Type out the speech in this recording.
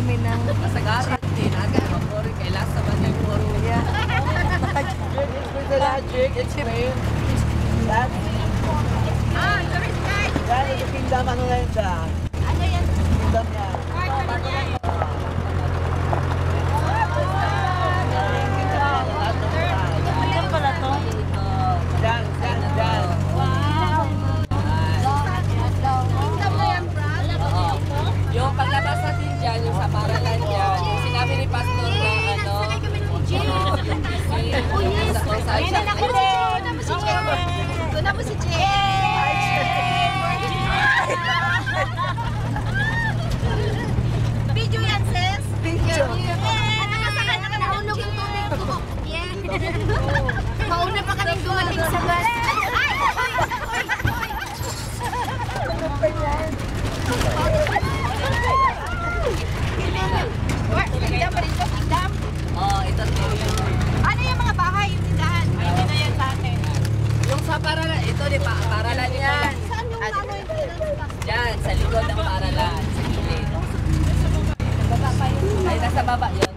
kami ng Masagaran din. Agad, mapuri kay last naman yung puro. yeah. Explain the logic. Explain. That. Tourist guide. That is the kingdom. Ano na yun siya? Ano yan? Kingdom niya. Kingdom pala to. Diyan. Wow. Kingdom na yan, Brad. Yung paglabas natin dyan, yung sa paralan dyan, sinabi ni Pastor na ano, Sakay kami ng Jay. oh yes, Ayan na ako din. Doon na mo si Jay. Doon na mo si Jay. Video yan, sis. Video. Nakasakay na ka nahulog yung tubig ko. Yeah. Mauna pa kaming dumating sa bus. Ay! Kingdom pa rin to, kingdom. oh, ito yung, Ano yung mga bahay, yung tindahan? Ay, hindi na yan sa atin. yung sa paralan, ito di pa, paralan yan. Saan yung ano yung tindahan? Dyan, sa likod ng paralan, sa gilid. Ay, nasa baba yun.